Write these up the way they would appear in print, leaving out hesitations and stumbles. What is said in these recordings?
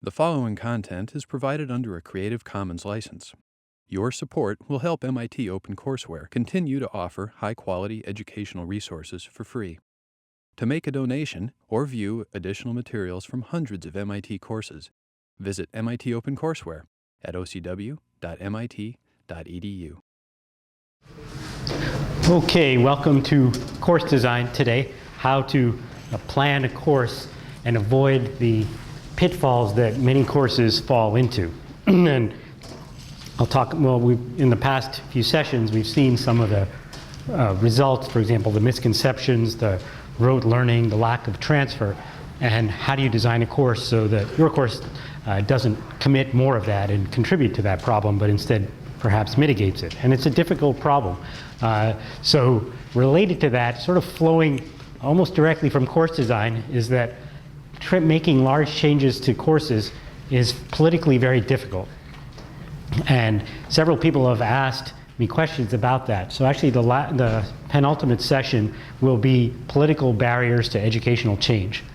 The following content is provided under a Creative Commons license. Your support will help MIT OpenCourseWare continue to offer high-quality educational resources for free. To make a donation or view additional materials from hundreds of MIT courses, visit MIT OpenCourseWare at ocw.mit.edu. Okay, welcome to course design today, how to plan a course and avoid the pitfalls that many courses fall into. And I'll talk, in the past few sessions, we've seen some of the results, for example, the misconceptions, the rote learning, the lack of transfer, and how do you design a course so that your course doesn't commit more of that and contribute to that problem, but instead perhaps mitigates it. And it's a difficult problem. So related to that, sort of flowing almost directly from course design, is that making large changes to courses is politically very difficult. And several people have asked me questions about that. So actually the penultimate session will be political barriers to educational change.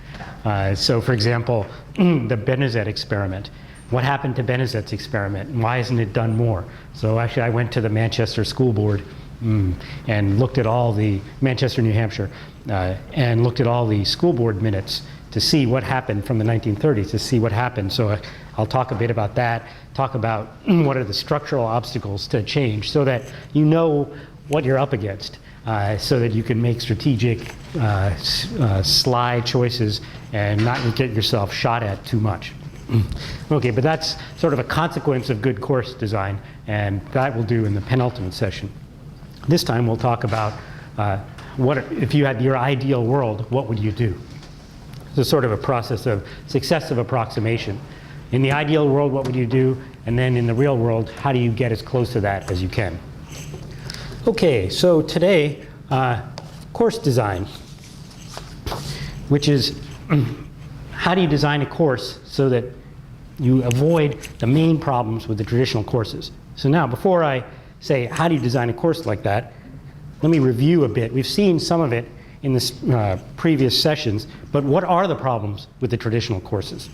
So for example, the Benezet experiment. What happened to Benezet's experiment, and why isn't it done more? So actually I went to the Manchester School Board and looked at all the, Manchester, New Hampshire, and looked at all the school board minutes to see what happened from the 1930s, to see what happened. So I'll talk a bit about that, talk about what are the structural obstacles to change so that you know what you're up against, so that you can make strategic, sly choices and not get yourself shot at too much. Okay, but that's sort of a consequence of good course design, and that we'll do in the penultimate session. This time we'll talk about what if you had your ideal world, what would you do? It's sort of a process of successive approximation. In the ideal world, what would you do? And then in the real world, how do you get as close to that as you can? Okay, so today, course design, which is how do you design a course so that you avoid the main problems with the traditional courses? So now, before I say how do you design a course like that, let me review a bit. We've seen some of it in the previous sessions, but what are the problems with the traditional courses?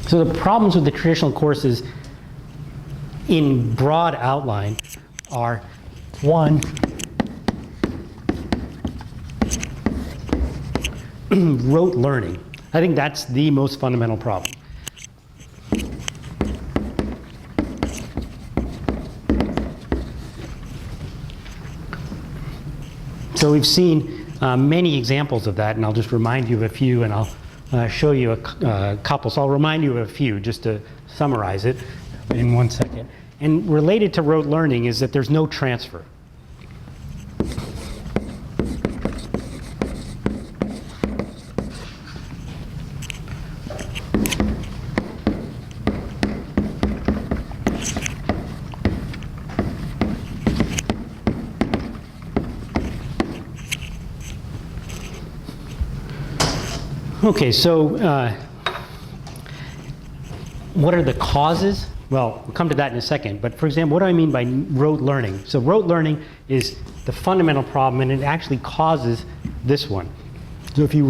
So the problems with the traditional courses in broad outline are, one, rote learning. I think that's the most fundamental problem. So we've seen many examples of that, and I'll just remind you of a few, and I'll show you a couple. So I'll remind you of a few just to summarize it in 1 second. And related to rote learning is that there's no transfer. Okay, so what are the causes? Well, we'll come to that in a second, but for example, what do I mean by rote learning? So rote learning is the fundamental problem, and it actually causes this one. So if you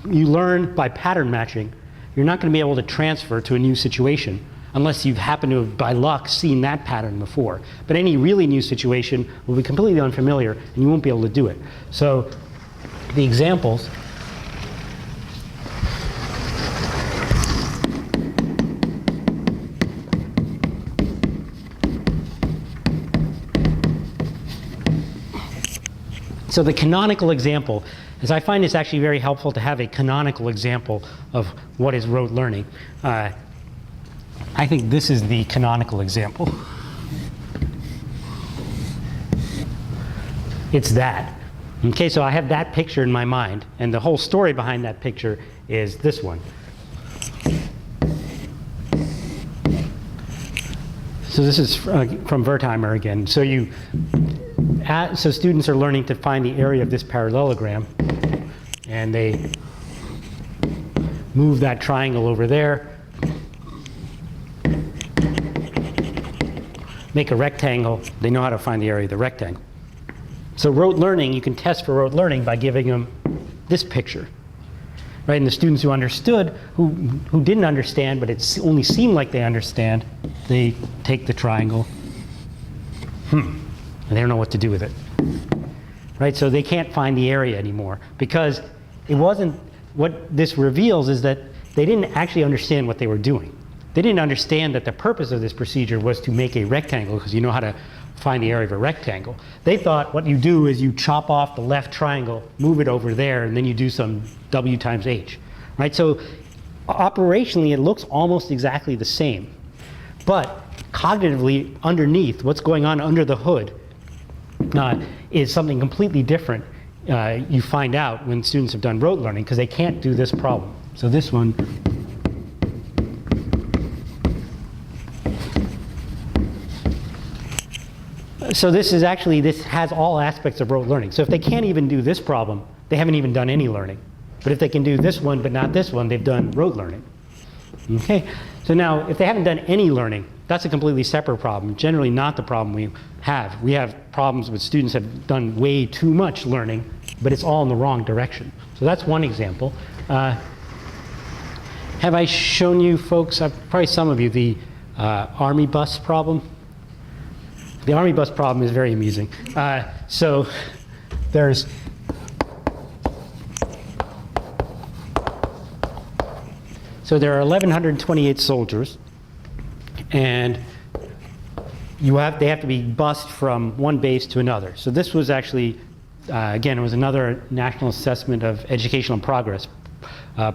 learn by pattern matching, you're not going to be able to transfer to a new situation unless you've happened to have, by luck, seen that pattern before. But any really new situation will be completely unfamiliar, and you won't be able to do it. So the examples. So the canonical example, as I find it's actually very helpful to have a canonical example of what is rote learning. I think this is the canonical example. It's that. Okay, so I have that picture in my mind, and the whole story behind that picture is this one. So this is from Wertheimer again. So so students are learning to find the area of this parallelogram, and they move that triangle over there, make a rectangle, they know how to find the area of the rectangle. So rote learning, you can test for rote learning by giving them this picture. Right? And the students who understood, who didn't understand, but it only seemed like they understand, they take the triangle, and they don't know what to do with it. Right? So they can't find the area anymore, because it wasn't, what this reveals is that they didn't actually understand what they were doing. They didn't understand that the purpose of this procedure was to make a rectangle, because you know how to find the area of a rectangle. They thought what you do is you chop off the left triangle, move it over there, and then you do some W times H. Right? So operationally, it looks almost exactly the same. But cognitively, underneath, what's going on under the hood is something completely different. You find out when students have done rote learning, because they can't do this problem. So this one, so this has all aspects of rote learning. So if they can't even do this problem, they haven't even done any learning. But if they can do this one but not this one, they've done rote learning. Okay, so now if they haven't done any learning, that's a completely separate problem. Generally not the problem we have. We have problems with students have done way too much learning, but it's all in the wrong direction. So that's one example. Have I shown you folks, probably some of you, the Army bus problem? The Army bus problem is very amusing. So there are 1,128 soldiers, and they have to be bused from one base to another. So this was actually, again, it was another National Assessment of Educational Progress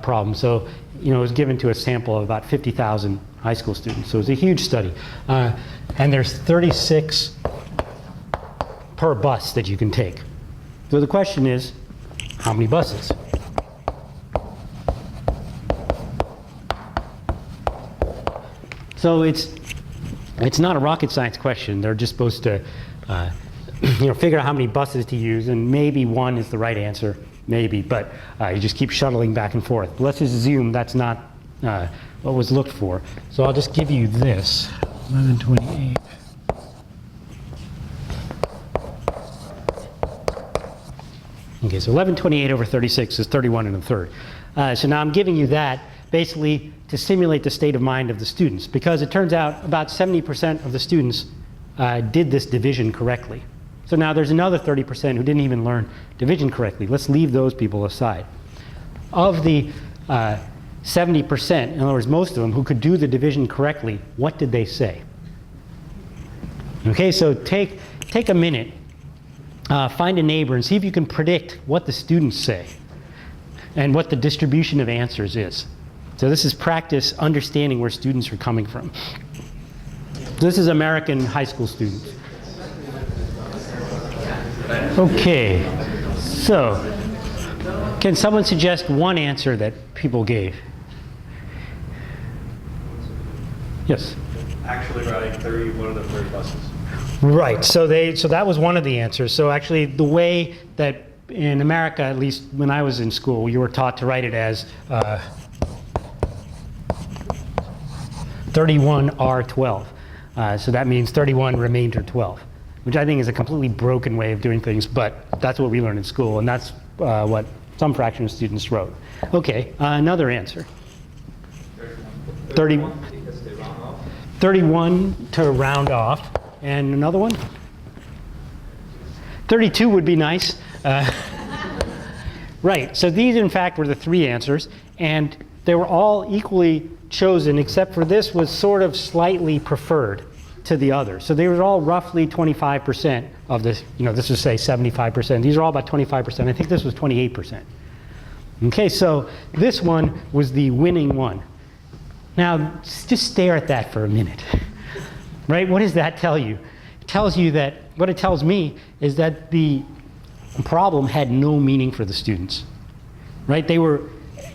problem. So, it was given to a sample of about 50,000 high school students. So it was a huge study. And there's 36 per bus that you can take. So the question is, how many buses? So it's not a rocket science question. They're just supposed to figure out how many buses to use, and maybe one is the right answer, maybe, but you just keep shuttling back and forth. But let's just assume that's not what was looked for. So I'll just give you this, 1128. Okay, so 1128 over 36 is 31 1/3. So now I'm giving you that basically to simulate the state of mind of the students, because it turns out about 70% of the students did this division correctly. So now there's another 30% who didn't even learn division correctly. Let's leave those people aside. Of the 70%, in other words, most of them who could do the division correctly, what did they say? Okay, so take a minute, find a neighbor and see if you can predict what the students say and what the distribution of answers is. So this is practice understanding where students are coming from. This is American high school students. Okay, so can someone suggest one answer that people gave? Yes? Actually riding 31 of the 30 buses. Right, so that was one of the answers. So actually the way that in America, at least when I was in school, you were taught to write it as 31R12. So that means 31 remainder 12, which I think is a completely broken way of doing things, but that's what we learned in school, and that's what some fraction of students wrote. Okay, another answer. 31 to round off, and another one? 32 would be nice. Right, so these in fact were the three answers, and they were all equally chosen, except for this was sort of slightly preferred to the others. So they were all roughly 25% of this, this would say 75%. These are all about 25%. I think this was 28%. Okay, so this one was the winning one. Now, just stare at that for a minute. Right, what does that tell you? It tells you that, what it tells me is that the problem had no meaning for the students. Right, they were,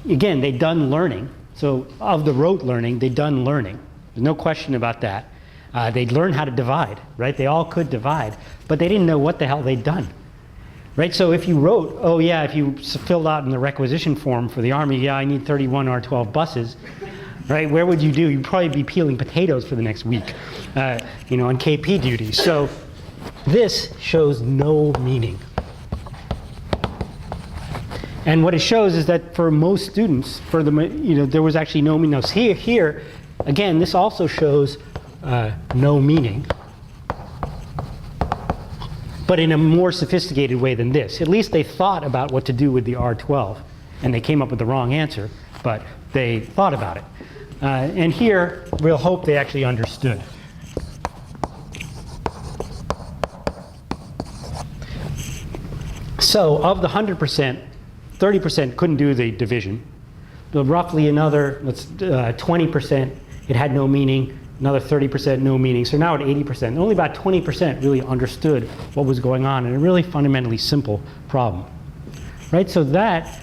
again, they'd done learning. So of the rote learning, they'd done learning. There's no question about that. They'd learned how to divide, right? They all could divide, but they didn't know what the hell they'd done. Right, so if you wrote, oh yeah, if you filled out in the requisition form for the Army, yeah, I need 31 R12 buses, right? Where would you do? You'd probably be peeling potatoes for the next week, you know, on KP duty. So this shows no meaning. And what it shows is that for most students, for the, you know, there was actually no meaning. Now here, again, this also shows no meaning, but in a more sophisticated way than this. At least they thought about what to do with the R12, and they came up with the wrong answer, but they thought about it. And here, we'll hope they actually understood. So of the 100%, 30% couldn't do the division. But roughly another 20%, it had no meaning. Another 30% no meaning. So now at 80%, only about 20% really understood what was going on in a really fundamentally simple problem. Right? So that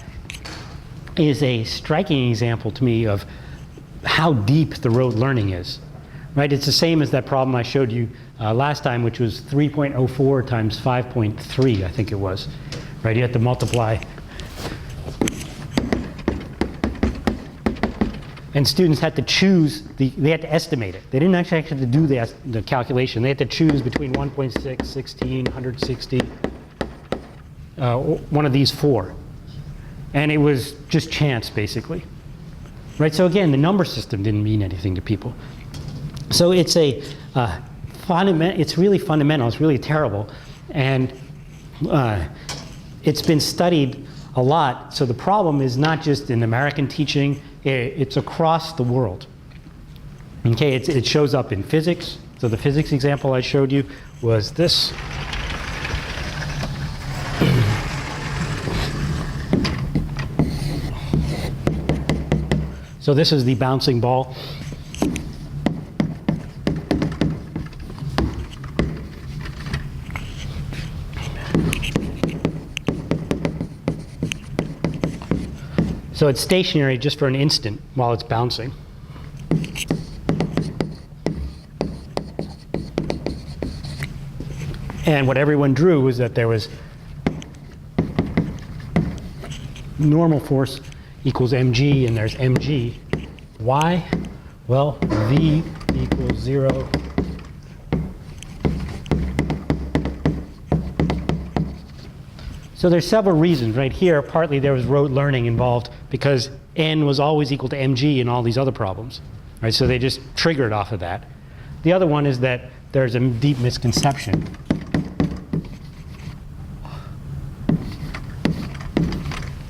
is a striking example to me of how deep the rote learning is. Right? It's the same as that problem I showed you last time, which was 3.04 times 5.3, I think it was. Right? You have to multiply. And students had to choose, they had to estimate it. They didn't actually have to do the calculation. They had to choose between 1.6, 16, 160, one of these four. And it was just chance, basically. Right, so again, the number system didn't mean anything to people. So it's it's really fundamental, it's really terrible. And it's been studied a lot. So the problem is not just in American teaching, it's across the world. Okay, it shows up in physics. So the physics example I showed you was this. So this is the bouncing ball. So it's stationary just for an instant while it's bouncing. And what everyone drew was that there was normal force equals mg, and there's mg. Why? Well, v equals 0. So there's several reasons. Right here, partly there was rote learning involved because n was always equal to mg in all these other problems. Right? So they just triggered off of that. The other one is that there's a deep misconception.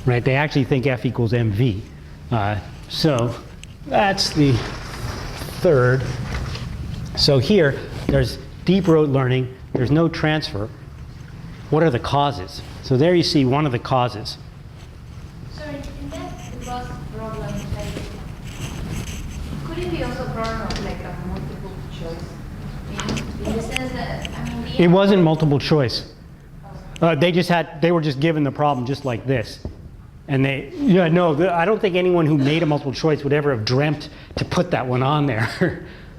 Right? They actually think F equals mv. So that's the third. So here, there's deep rote learning. There's no transfer. What are the causes? So there you see one of the causes. Sorry, in that last problem, like, could it be also a problem of like a multiple choice? In the sense that, I mean, It wasn't multiple choice. They were just given the problem just like this. And I don't think anyone who made a multiple choice would ever have dreamt to put that one on there.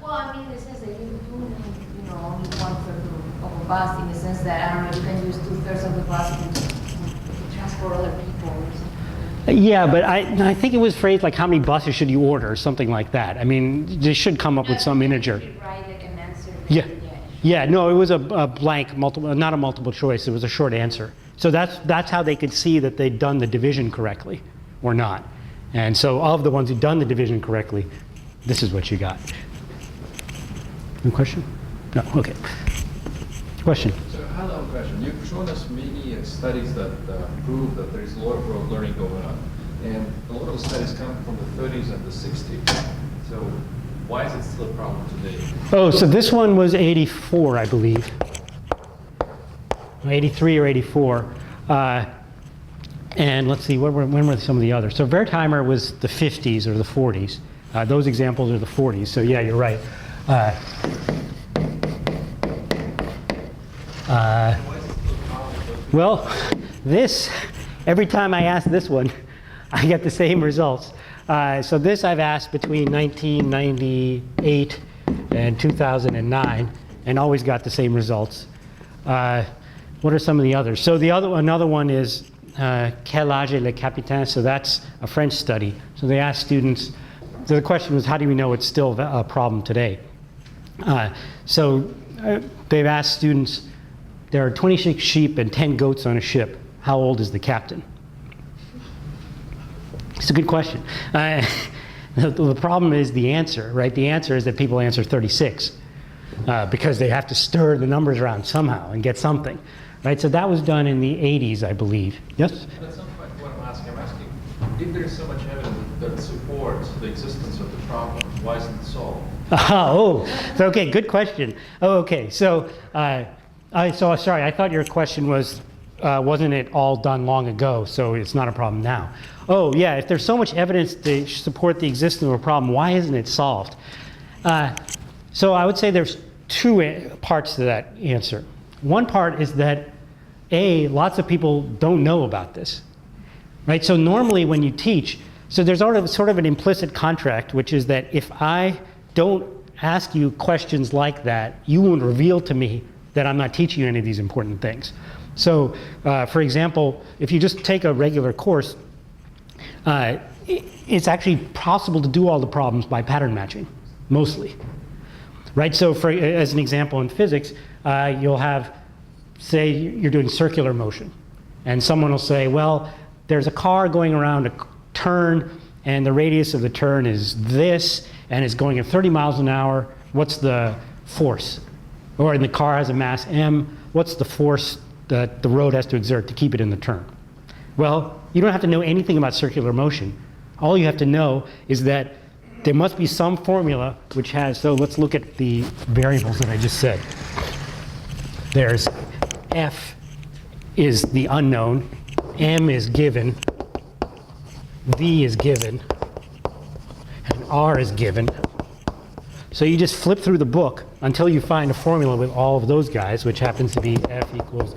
well, I mean, in the sense that you do need, only 1/3 of a bus, in the sense that, I don't know, you can use 2/3 of the bus to transport other people or something. Yeah, but I think it was phrased like how many buses should you order or something like that. I mean, they should come up with some integer. You should write like an answer. Yeah. Yeah, no, it was a blank, not a multiple choice. It was a short answer. So that's how they could see that they'd done the division correctly or not. And so of the ones who'd done the division correctly, this is what you got. Any question? No, okay. Question? So I have a question. You've shown us many studies that prove that there is a lot of rote learning going on. And a lot of the studies come from the 30s and the 60s. So why is it still a problem today? Oh, so this one was 84, I believe. 83 or 84. And let's see, when were some of the others? So Wertheimer was the 50s or the 40s. Those examples are the 40s. So yeah, you're right. Well, every time I ask this one, I get the same results. So this I've asked between 1998 and 2009, and always got the same results. What are some of the others? So another one is Quel âge est le capitaine? So that's a French study. So they asked students So the question was, how do we know it's still a problem today? They've asked students, there are 26 sheep and 10 goats on a ship. How old is the captain? It's a good question. The problem is the answer, right? The answer is that people answer 36 because they have to stir the numbers around somehow and get something, right? So that was done in the 80s, I believe. Yes? That's not quite what I'm asking. I'm asking if there's so much evidence that supports the existence of the problem, why isn't it solved? So okay, good question. Oh, okay. So, sorry, I thought your question was, wasn't it all done long ago, so it's not a problem now? Oh, yeah, if there's so much evidence to support the existence of a problem, why isn't it solved? So I would say there's two parts to that answer. One part is that, lots of people don't know about this, right? So normally when you teach, so there's sort of an implicit contract, which is that if I don't ask you questions like that, you won't reveal to me that I'm not teaching you any of these important things. So, for example, if you just take a regular course, it's actually possible to do all the problems by pattern matching, mostly. Right? So, as an example in physics, you'll have, say, you're doing circular motion, and someone will say, well, there's a car going around a turn, and the radius of the turn is this, and it's going at 30 miles an hour. What's the force? Or the car has a mass m. What's the force that the road has to exert to keep it in the turn? Well, you don't have to know anything about circular motion. All you have to know is that there must be some formula which has, so let's look at the variables that I just said. There's f is the unknown, m is given, v is given, and r is given. So you just flip through the book until you find a formula with all of those guys, which happens to be f equals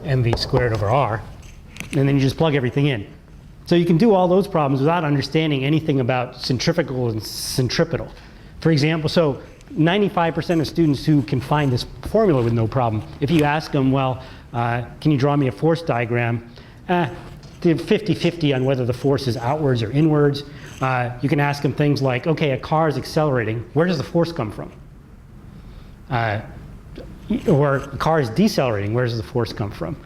mv squared over r, and then you just plug everything in. So you can do all those problems without understanding anything about centrifugal and centripetal. For example, so 95% of students who can find this formula with no problem, if you ask them, well, can you draw me a force diagram? They're 50-50 on whether the force is outwards or inwards. You can ask them things like, okay, a car is accelerating. Where does the force come from? Or a car is decelerating. Where does the force come from?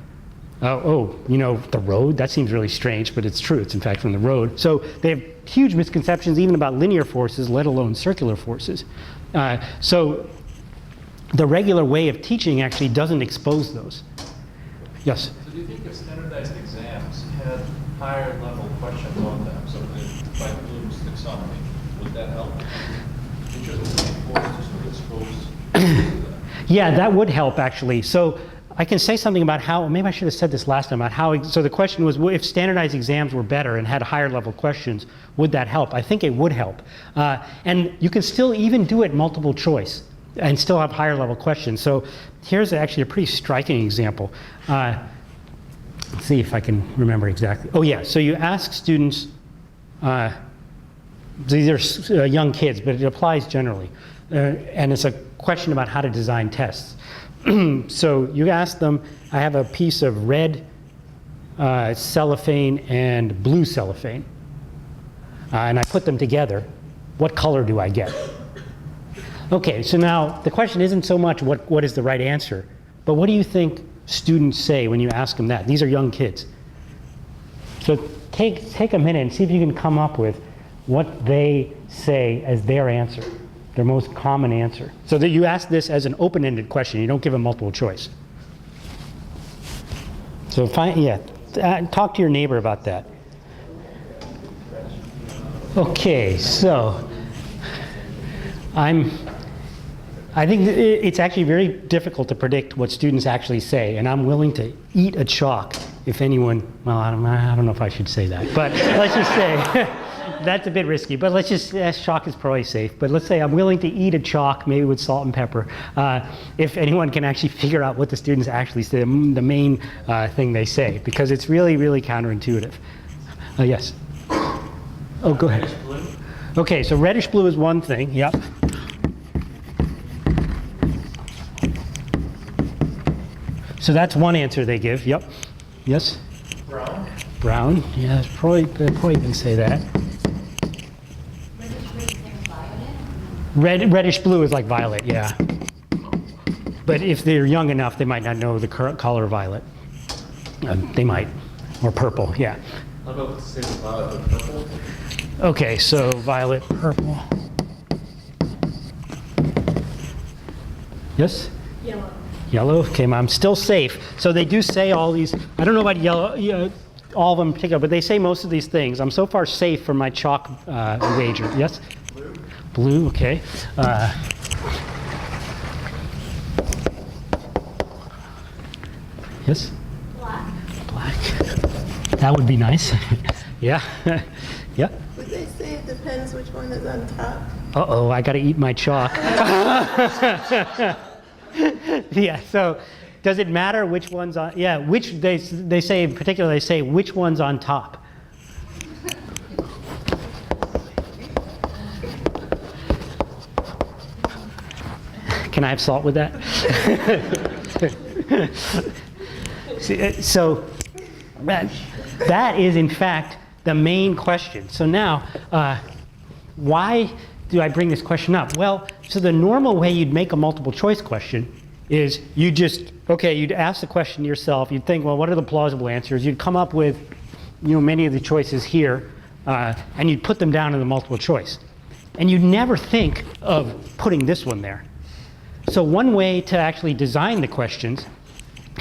The road? That seems really strange, but it's true. It's in fact from the road. So they have huge misconceptions even about linear forces, let alone circular forces. So the regular way of teaching actually doesn't expose those. Yes? So do you think if standardized exams had higher level questions on them, so by Bloom's taxonomy, would that help? Teachers would be forced to sort of expose to that. Yeah, that would help actually. So I can say something about how, maybe I should have said this last time, about how, so the question was, if standardized exams were better and had higher level questions, would that help? I think it would help. And you can still even do it multiple choice and still have higher level questions. So here's actually a pretty striking example. Let's see if I can remember exactly. Oh yeah, so you ask students, these are young kids, but it applies generally. And it's a question about how to design tests. So you ask them, I have a piece of red cellophane and blue cellophane, and I put them together. What color do I get? Okay, so now the question isn't so much what is the right answer, but what do you think students say when you ask them that? These are young kids. So take a minute and see if you can come up with what they say as their answer. Their most common answer. So that you ask this as an open-ended question. You don't give them multiple choice. So talk to your neighbor about that. Okay, so I think it's actually very difficult to predict what students actually say, and I'm willing to eat a chalk if anyone, well, I don't know if I should say that, but let's just say, that's a bit risky, but let's just, chalk is probably safe, but let's say I'm willing to eat a chalk, maybe with salt and pepper, if anyone can actually figure out what the students actually say, the main thing they say, because it's really, really counterintuitive. Yes? Oh, go ahead. Reddish blue. Okay, so reddish blue is one thing, yep. So that's one answer they give, yep. Yes? Brown. Brown, yeah, probably can say that. Reddish Reddish blue is like violet, yeah. But if they're young enough, they might not know the color violet. They might, or purple, yeah. How about the same violet and purple? Okay, so violet, purple. Yes? Yellow. Yellow, okay, I'm still safe. So they do say all these, I don't know about yellow, all of them in particular, but they say most of these things. I'm so far safe from my chalk wager. Yes? Blue. Blue, okay. Yes? Black. Black. That would be nice. Yeah. Yeah. Would they say it depends which one is on top? Uh-oh, I gotta eat my chalk. Yeah, so does it matter which one's on, yeah, which, they say in particular, they say which one's on top. Can I have salt with that? So that is in fact the main question. So now, why do I bring this question up? Well, so the normal way you'd make a multiple choice question is you just, okay, you'd ask the question to yourself, you'd think, well, what are the plausible answers? You'd come up with, many of the choices here, and you'd put them down in the multiple choice. And you'd never think of putting this one there. So one way to actually design the questions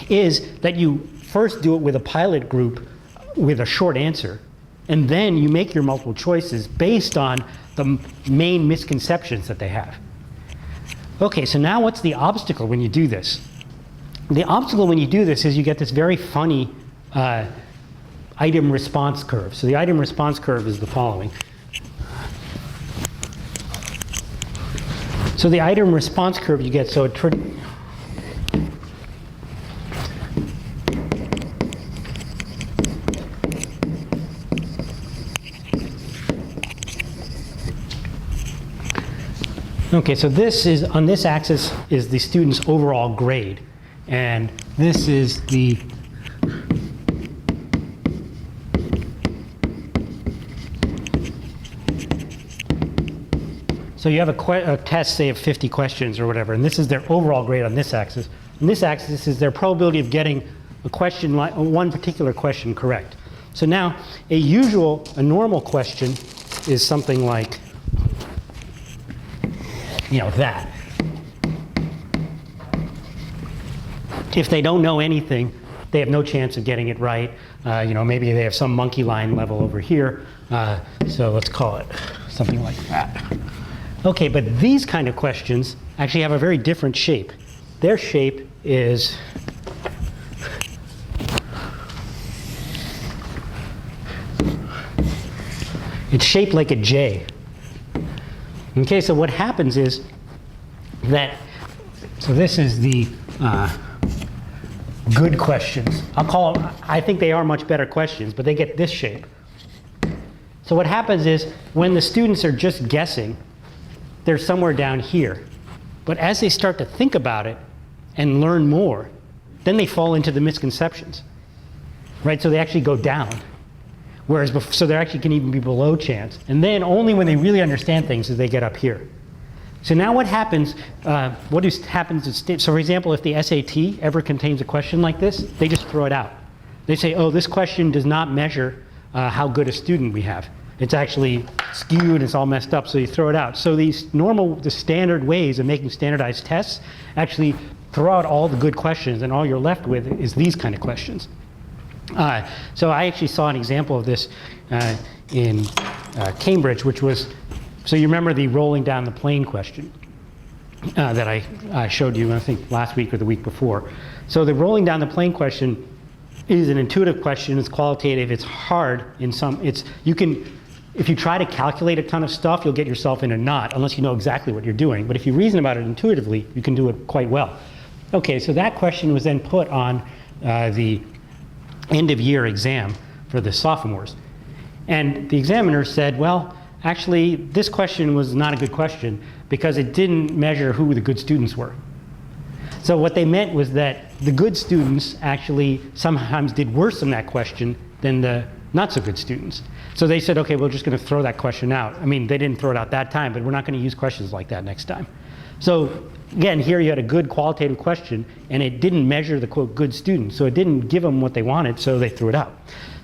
is that you first do it with a pilot group with a short answer, and then you make your multiple choices based on the main misconceptions that they have. Okay, so now what's the obstacle when you do this? The obstacle when you do this is you get this very funny item response curve. So the item response curve is the following. So the item response curve you get, so okay, so this is, on this axis is the student's overall grade, and this is the so you have a test, say, of 50 questions or whatever, and this is their overall grade on this axis. And this axis is their probability of getting a question, one particular question correct. So now, a normal question is something like, that. If they don't know anything, they have no chance of getting it right. Maybe they have some monkey line level over here. So let's call it something like that. Okay, but these kind of questions actually have a very different shape. Their shape is it's shaped like a J. Okay, so what happens is that, so this is the good questions. I think they are much better questions, but they get this shape. So what happens is when the students are just guessing, they're somewhere down here. But as they start to think about it and learn more, then they fall into the misconceptions, right? So they actually go down. Whereas, so they actually can even be below chance. And then only when they really understand things do they get up here. So now what happens, so for example, if the SAT ever contains a question like this, they just throw it out. They say, oh, this question does not measure how good a student we have. It's actually skewed, it's all messed up, so you throw it out. So the standard ways of making standardized tests actually throw out all the good questions, and all you're left with is these kind of questions. So I actually saw an example of this in Cambridge, which was, so you remember the rolling down the plane question that I showed you, I think last week or the week before. So the rolling down the plane question is an intuitive question, it's qualitative, it's hard in some, if you try to calculate a ton of stuff, you'll get yourself in a knot unless you know exactly what you're doing. But if you reason about it intuitively, you can do it quite well. Okay, so that question was then put on the end of year exam for the sophomores. And the examiner said, well, actually, this question was not a good question because it didn't measure who the good students were. So what they meant was that the good students actually sometimes did worse in that question than the not so good students. So they said, okay, we're just going to throw that question out. I mean, they didn't throw it out that time, but we're not going to use questions like that next time. So again, here you had a good qualitative question, and it didn't measure the, quote, good student. So it didn't give them what they wanted, so they threw it out.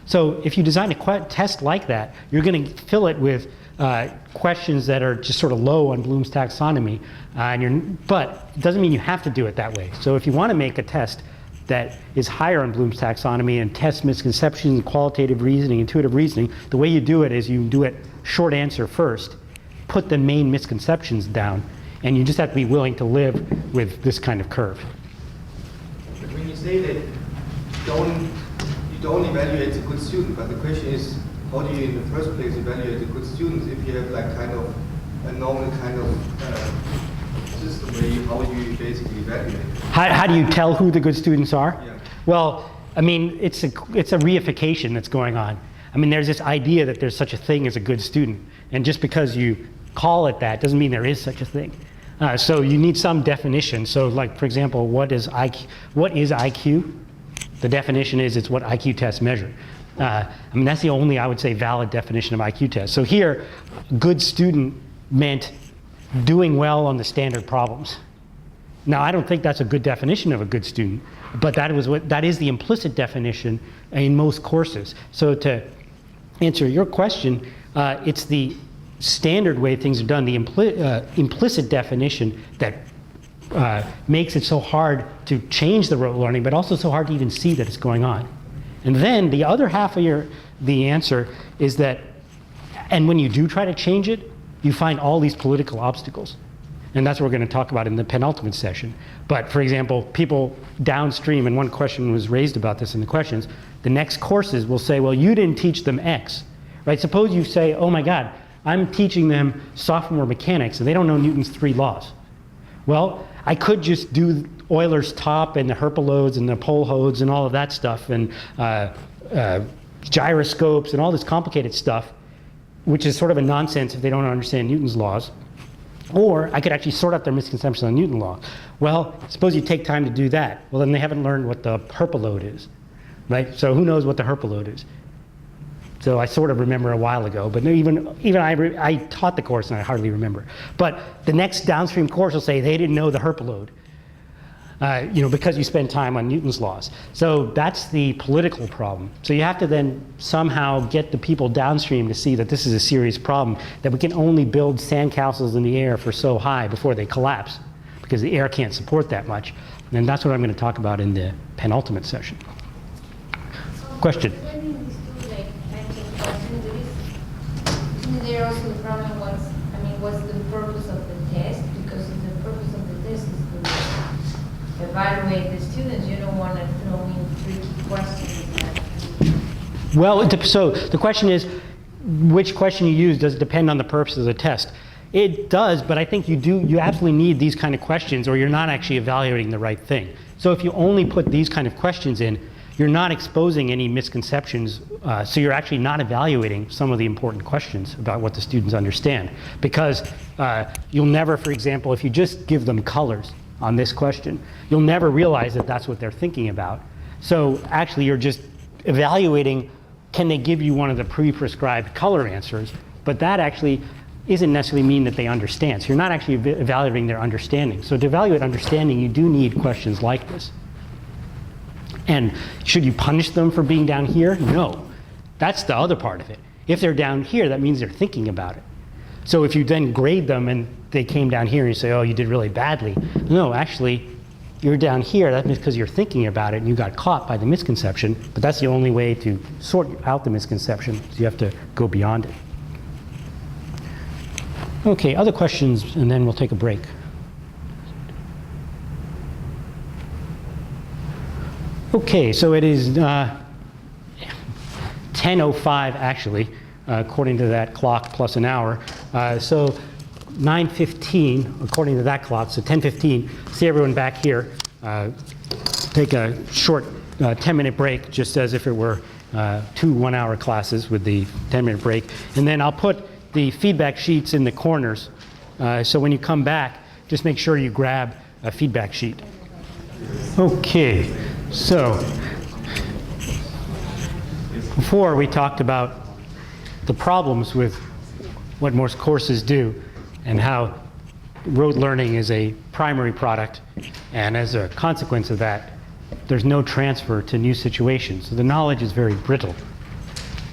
So if you design a test like that, you're going to fill it with questions that are just sort of low on Bloom's taxonomy, but it doesn't mean you have to do it that way. So if you want to make a test that is higher on Bloom's taxonomy and tests misconceptions, qualitative reasoning, intuitive reasoning, the way you do it is you do it short answer first, put the main misconceptions down, and you just have to be willing to live with this kind of curve. But when you say that you don't evaluate a good student, but the question is, how do you in the first place evaluate a good student if you have like kind of a normal kind of system where how you basically evaluate? How do you tell who the good students are? Yeah. Well, I mean, it's a reification that's going on. I mean, there's this idea that there's such a thing as a good student, and just because you call it that doesn't mean there is such a thing. So you need some definition. So, like, for example, what is IQ? The definition is it's what IQ tests measure. I mean, that's the only, I would say, valid definition of IQ test. So here, good student meant doing well on the standard problems. Now, I don't think that's a good definition of a good student, but that is the implicit definition in most courses. So to answer your question, it's the standard way things are done, the implicit definition that makes it so hard to change the rote learning, but also so hard to even see that it's going on. And then the other half of the answer is that, and when you do try to change it, you find all these political obstacles. And that's what we're going to talk about in the penultimate session. But for example, people downstream, and one question was raised about this in the questions, the next courses will say, well, you didn't teach them X, right? Suppose you say, oh my God, I'm teaching them sophomore mechanics and they don't know Newton's 3 laws. Well, I could just do Euler's top and the Herpolodes and the Polhodes and all of that stuff and gyroscopes and all this complicated stuff, which is sort of a nonsense if they don't understand Newton's laws. Or I could actually sort out their misconceptions on Newton law. Well, suppose you take time to do that. Well, then they haven't learned what the Herpolode is, right? So who knows what the Herpolode is? So I sort of remember a while ago, but even I taught the course and I hardly remember. But the next downstream course will say they didn't know the Herpolode, because you spend time on Newton's laws. So that's the political problem. So you have to then somehow get the people downstream to see that this is a serious problem, that we can only build sandcastles in the air for so high before they collapse, because the air can't support that much. And that's what I'm going to talk about in the penultimate session. Question? There also the problem what's the purpose of the test? Because if the purpose of the test is to evaluate the students, you don't want to throw in tricky questions. Well, so the question is, which question you use does depend on the purpose of the test. It does, but I think you absolutely need these kind of questions or you're not actually evaluating the right thing. So if you only put these kind of questions in, you're not exposing any misconceptions, so you're actually not evaluating some of the important questions about what the students understand. Because you'll never, for example, if you just give them colors on this question, you'll never realize that that's what they're thinking about. So actually you're just evaluating, can they give you one of the pre-prescribed color answers, but that actually isn't necessarily mean that they understand. So you're not actually evaluating their understanding. So to evaluate understanding, you do need questions like this. And should you punish them for being down here? No. That's the other part of it. If they're down here, that means they're thinking about it. So if you then grade them and they came down here and you say, oh, you did really badly. No, actually, you're down here. That means because you're thinking about it and you got caught by the misconception, but that's the only way to sort out the misconception. So you have to go beyond it. Okay, other questions, and then we'll take a break. Okay, so it is 10:05 actually, according to that clock plus an hour. So 9:15 according to that clock, so 10:15. See everyone back here. Take a short 10-minute break, just as if it were 2 one-hour classes with the 10-minute break. And then I'll put the feedback sheets in the corners. So when you come back, just make sure you grab a feedback sheet. Okay. So, Before, we talked about the problems with what Morse courses do and how rote learning is a primary product, and as a consequence of that, there's no transfer to new situations. So the knowledge is very brittle.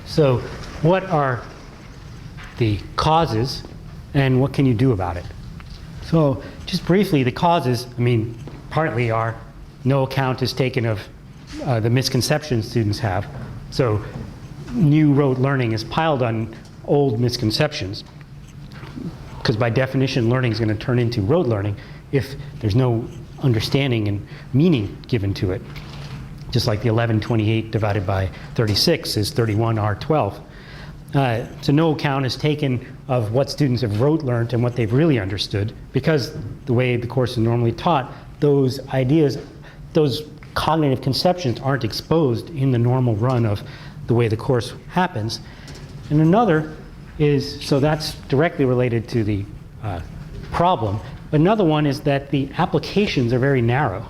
So what are the causes and what can you do about it? So just briefly, the causes, partly are no account is taken of the misconceptions students have. So new rote learning is piled on old misconceptions, because by definition, learning is going to turn into rote learning if there's no understanding and meaning given to it. Just like the 1128 divided by 36 is 31R12. So no account is taken of what students have rote learned and what they've really understood, because the way the course is normally taught, those ideas, those cognitive conceptions aren't exposed in the normal run of the way the course happens. And another is, so that's directly related to the problem. But another one is that the applications are very narrow.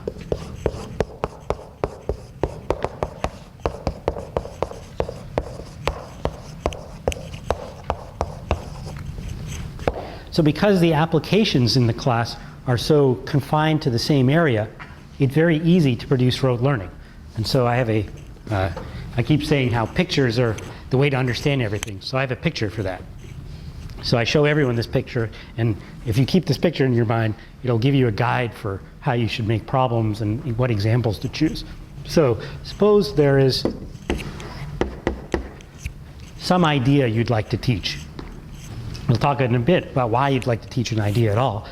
So because the applications in the class are so confined to the same area, it's very easy to produce rote learning. And so I have I keep saying how pictures are the way to understand everything. So I have a picture for that. So I show everyone this picture, and if you keep this picture in your mind, it'll give you a guide for how you should make problems and what examples to choose. So suppose there is some idea you'd like to teach. We'll talk in a bit about why you'd like to teach an idea at all.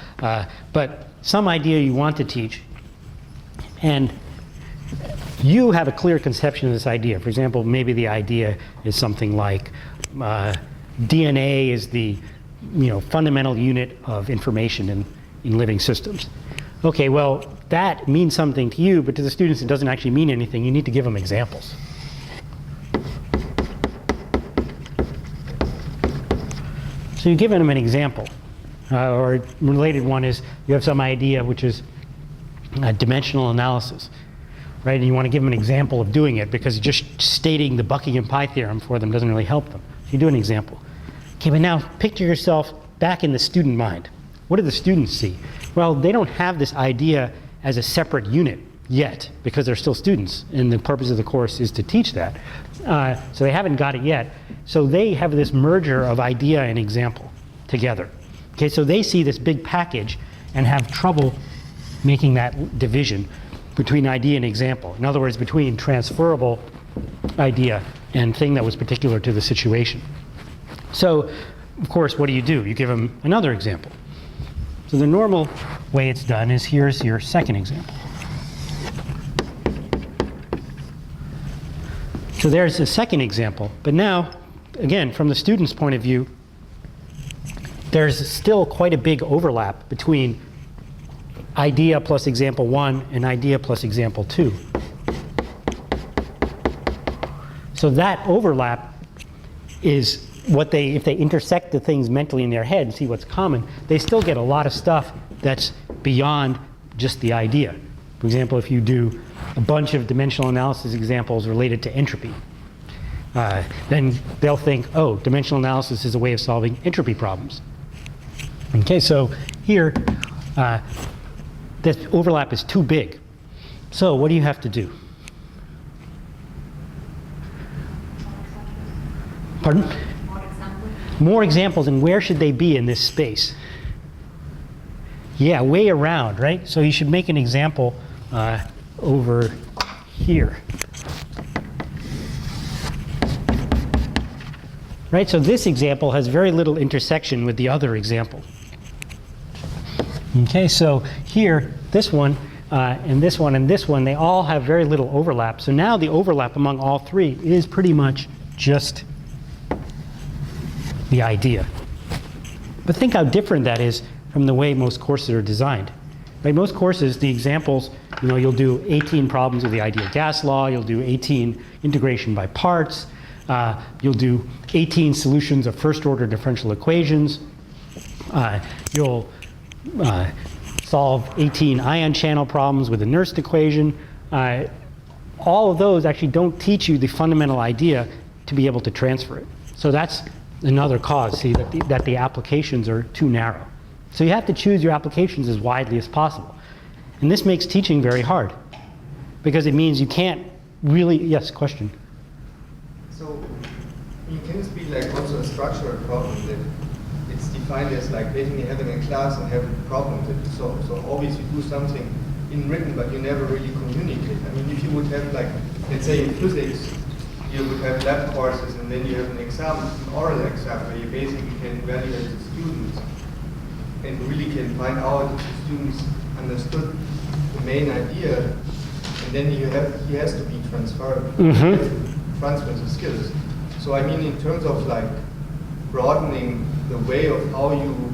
But some idea you want to teach, and you have a clear conception of this idea. For example, maybe the idea is something like DNA is the fundamental unit of information in living systems. Okay, well, that means something to you, but to the students it doesn't actually mean anything. You need to give them examples. So you give them an example. Or a related one is you have some idea which is dimensional analysis. Right? And you want to give them an example of doing it, because just stating the Buckingham Pi theorem for them doesn't really help them. So you do an example. Okay, but now picture yourself back in the student mind. What do the students see? Well, they don't have this idea as a separate unit yet, because they're still students, and the purpose of the course is to teach that. So they haven't got it yet. So they have this merger of idea and example together. Okay, so they see this big package and have trouble making that division between idea and example. In other words, between transferable idea and thing that was particular to the situation. So, of course, what do? You give them another example. So the normal way it's done is here's your second example. So there's a second example. But now, again, from the student's point of view, there's still quite a big overlap between idea plus example 1 and idea plus example 2. So that overlap is what if they intersect the things mentally in their head and see what's common, they still get a lot of stuff that's beyond just the idea. For example, if you do a bunch of dimensional analysis examples related to entropy, then they'll think, oh, dimensional analysis is a way of solving entropy problems. Okay, so here, this overlap is too big. So what do you have to do? Pardon? More examples. More examples, and where should they be in this space? Yeah, way around, right? So you should make an example over here. Right, so this example has very little intersection with the other example. Okay, so here, this one, and this one, and this one, they all have very little overlap. So now the overlap among all three is pretty much just the idea. But think how different that is from the way most courses are designed. Right, most courses, the examples, you'll do 18 problems with the ideal gas law, you'll do 18 integration by parts, you'll do 18 solutions of first-order differential equations, you'll solve 18 ion channel problems with the Nernst equation. All of those actually don't teach you the fundamental idea to be able to transfer it. So that's another cause, see, that the applications are too narrow. So you have to choose your applications as widely as possible. And this makes teaching very hard, because it means you can't really, yes, question? So, can this be like also a structural problem that it's defined as like basically having a class and having a problem that you solve? So always you do something in written, but you never really communicate. I mean, if you would have like, let's say in physics, you would have lab courses and then you have an exam, an oral exam, where you basically can evaluate the students and really can find out if the students understood the main idea, and then he has to be transferred, transfer the skills. So I mean, in terms of like broadening the way of how you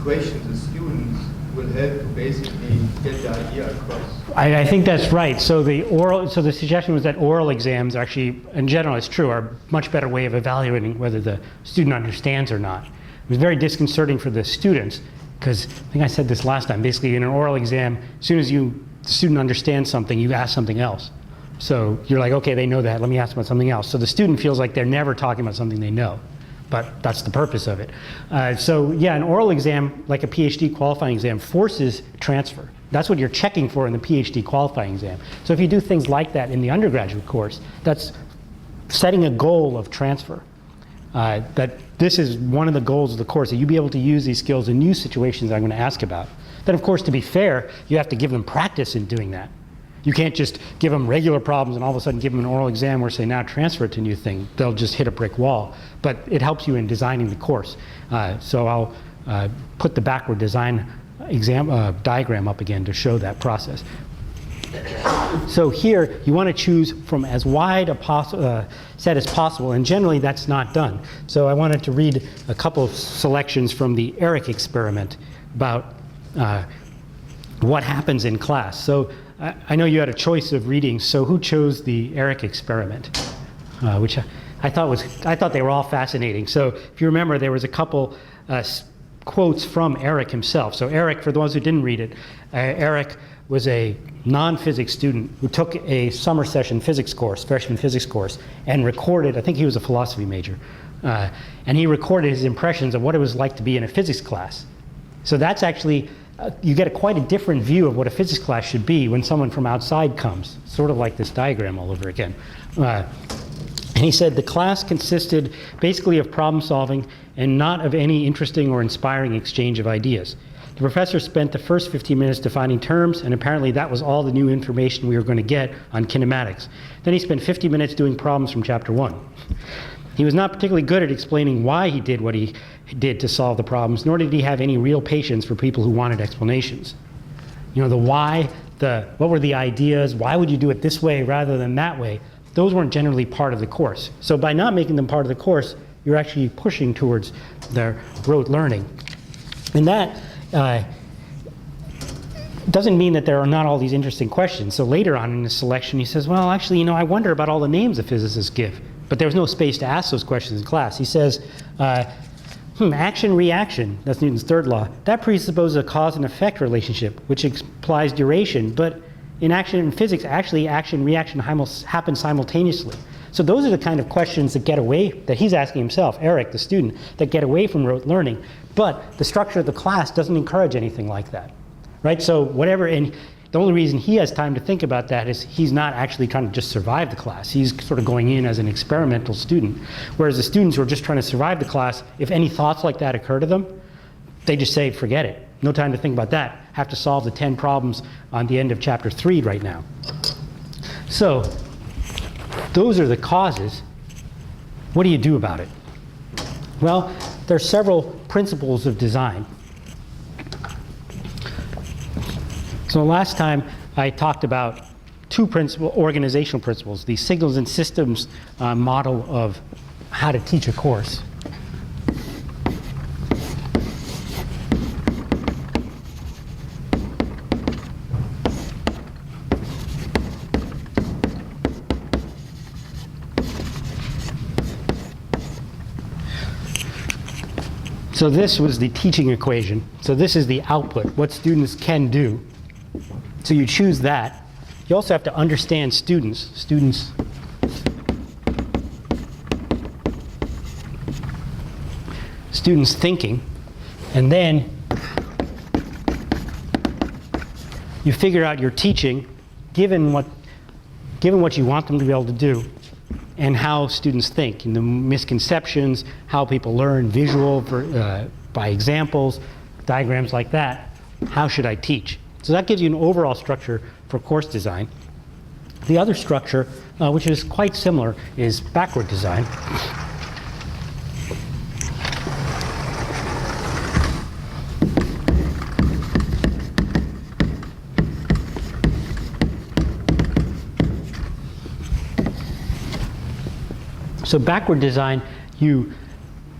question the students will help to basically get the idea across. I think that's right. So the suggestion was that oral exams actually, in general, it's true, are a much better way of evaluating whether the student understands or not. It was very disconcerting for the students, because I think I said this last time. Basically, in an oral exam, as soon as the student understands something, you ask something else. So you're like, okay, they know that, let me ask about something else. So the student feels like they're never talking about something they know. But that's the purpose of it. So yeah, an oral exam, like a PhD qualifying exam, forces transfer. That's what you're checking for in the PhD qualifying exam. So if you do things like that in the undergraduate course, that's setting a goal of transfer. That this is one of the goals of the course, that you be able to use these skills in new situations I'm going to ask about. Then of course, to be fair, you have to give them practice in doing that. You can't just give them regular problems and all of a sudden give them an oral exam where say, now transfer it to a new thing. They'll just hit a brick wall. But it helps you in designing the course. So I'll put the backward design diagram up again to show that process. So here, you want to choose from as wide a set as possible, and generally that's not done. So I wanted to read a couple of selections from the Eric experiment about what happens in class. So I know you had a choice of readings, so who chose the Eric experiment? Which I thought they were all fascinating. So if you remember, there was a couple quotes from Eric himself. So Eric, for those who didn't read it, Eric was a non-physics student who took a summer session physics course, freshman physics course, and recorded, I think he was a philosophy major, and he recorded his impressions of what it was like to be in a physics class. So that's actually, you get quite a different view of what a physics class should be when someone from outside comes, sort of like this diagram all over again. And he said the class consisted basically of problem solving and not of any interesting or inspiring exchange of ideas. The professor spent the first 15 minutes defining terms, and apparently that was all the new information we were going to get on kinematics. Then he spent 50 minutes doing problems from chapter 1. He was not particularly good at explaining why he did what he did to solve the problems, nor did he have any real patience for people who wanted explanations. You know, the why, what were the ideas, why would you do it this way rather than that way, those weren't generally part of the course. So by not making them part of the course, you're actually pushing towards their rote learning. And that doesn't mean that there are not all these interesting questions. So later on in the selection, he says, well, actually, I wonder about all the names the physicists give. But there was no space to ask those questions in class. He says, action-reaction, that's Newton's third law, that presupposes a cause and effect relationship, which implies duration. But in physics, actually, action-reaction happen simultaneously. So those are the kind of questions that he's asking himself, Eric, the student, that get away from rote learning. But the structure of the class doesn't encourage anything like that, right? So whatever, and the only reason he has time to think about that is he's not actually trying to just survive the class. He's sort of going in as an experimental student. Whereas the students who are just trying to survive the class, if any thoughts like that occur to them, they just say, forget it. No time to think about that. Have to solve the 10 problems on the end of chapter 3 right now. So those are the causes. What do you do about it? Well, there are several principles of design. So last time I talked about two organizational principles, the signals and systems model of how to teach a course. So this was the teaching equation. So this is the output, what students can do. So you choose that. You also have to understand students. Students students' thinking, and then you figure out your teaching given what you want them to be able to do and how students think, and the misconceptions, how people learn, visual by examples, diagrams like that. How should I teach? So that gives you an overall structure for course design. The other structure, which is quite similar, is backward design. So backward design, you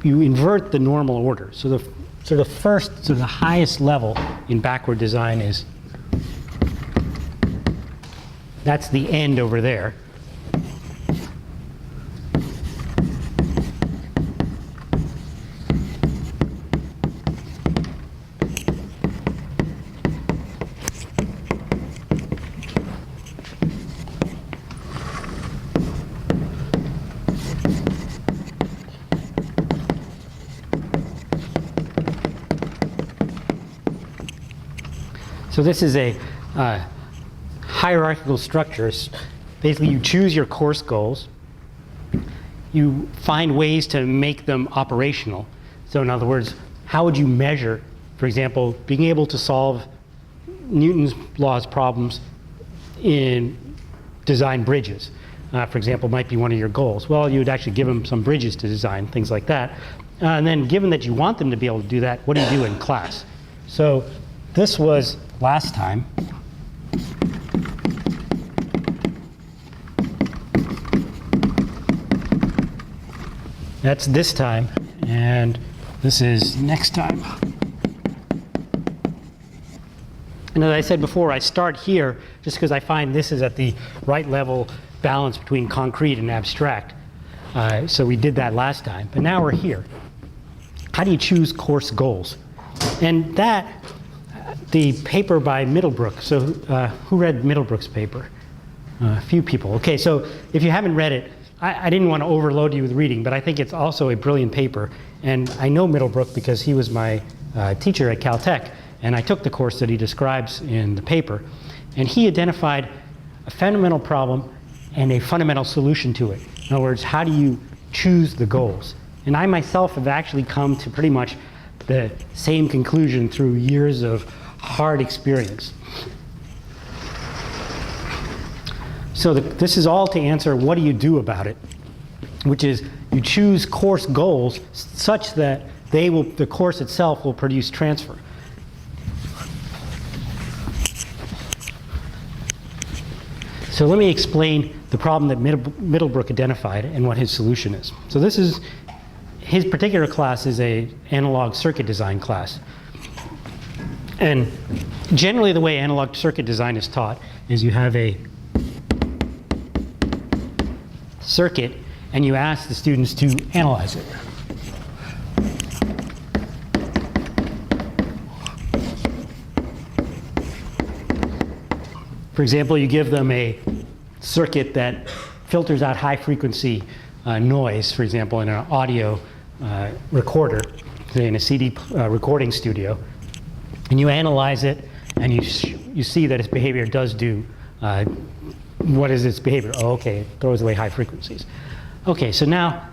invert the normal order. So the highest level in backward design is, that's the end over there. So this is a hierarchical structure. Basically, you choose your course goals. You find ways to make them operational. So in other words, how would you measure, for example, being able to solve Newton's laws problems in design bridges? For example, might be one of your goals. Well, you would actually give them some bridges to design, things like that. And then given that you want them to be able to do that, what do you do in class? So this was last time. That's this time, and this is next time. And as I said before, I start here just because I find this is at the right level balance between concrete and abstract. So we did that last time, but now we're here. How do you choose course goals? And that, the paper by Middlebrook. So who read Middlebrook's paper? A few people. Okay, so if you haven't read it, I didn't want to overload you with reading, but I think it's also a brilliant paper. And I know Middlebrook because he was my teacher at Caltech, and I took the course that he describes in the paper. And he identified a fundamental problem and a fundamental solution to it. In other words, how do you choose the goals? And I myself have actually come to pretty much the same conclusion through years of hard experience. So this is all to answer what do you do about it, which is you choose course goals such that the course itself will produce transfer. So let me explain the problem that Middlebrook identified and what his solution is. So this is, his particular class is an analog circuit design class. And generally the way analog circuit design is taught is you have a circuit and you ask the students to analyze it. For example, you give them a circuit that filters out high frequency noise, for example, in an audio recorder, say in a CD recording studio, and you analyze it and you see that its behavior does do what is its behavior? Oh, okay, it throws away high frequencies. Okay, so now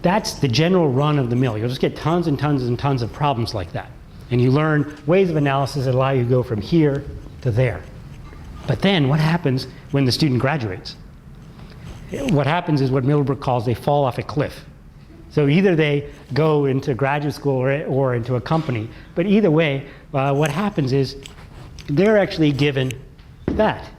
that's the general run of the mill. You'll just get tons and tons and tons of problems like that. And you learn ways of analysis that allow you to go from here to there. But then what happens when the student graduates? What happens is what Middlebrook calls they fall off a cliff. So either they go into graduate school or into a company, but either way, what happens is they're actually given that.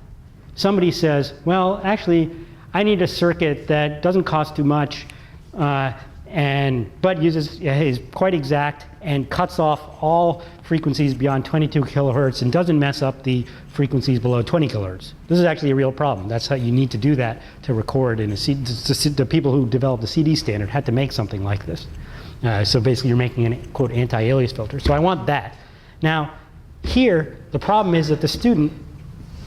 Somebody says, well, actually, I need a circuit that doesn't cost too much, but is quite exact and cuts off all frequencies beyond 22 kilohertz and doesn't mess up the frequencies below 20 kilohertz. This is actually a real problem. That's how you need to do that to record in a CD. The people who developed the CD standard had to make something like this. So basically, you're making an, quote, anti-alias filter. So I want that. Now, here, the problem is that the student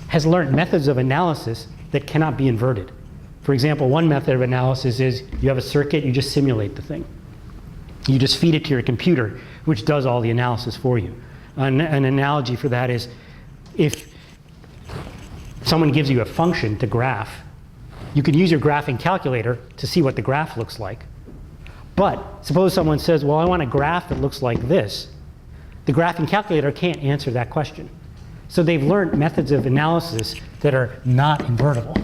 has learned methods of analysis that cannot be inverted. For example, one method of analysis is you have a circuit, you just simulate the thing. You just feed it to your computer, which does all the analysis for you. An analogy for that is if someone gives you a function to graph, you can use your graphing calculator to see what the graph looks like. But suppose someone says, well, I want a graph that looks like this. The graphing calculator can't answer that question. So they've learned methods of analysis that are not invertible.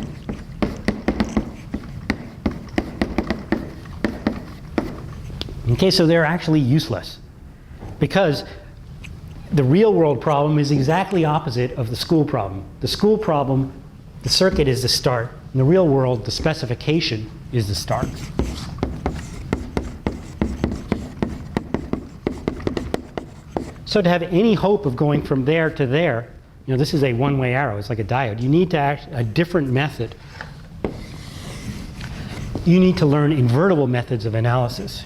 Okay, so they're actually useless because the real world problem is exactly opposite of the school problem. The school problem, the circuit is the start. In the real world, the specification is the start. So to have any hope of going from there to there, you know, this is a one-way arrow. It's like a diode. You need to act a different method. You need to learn invertible methods of analysis.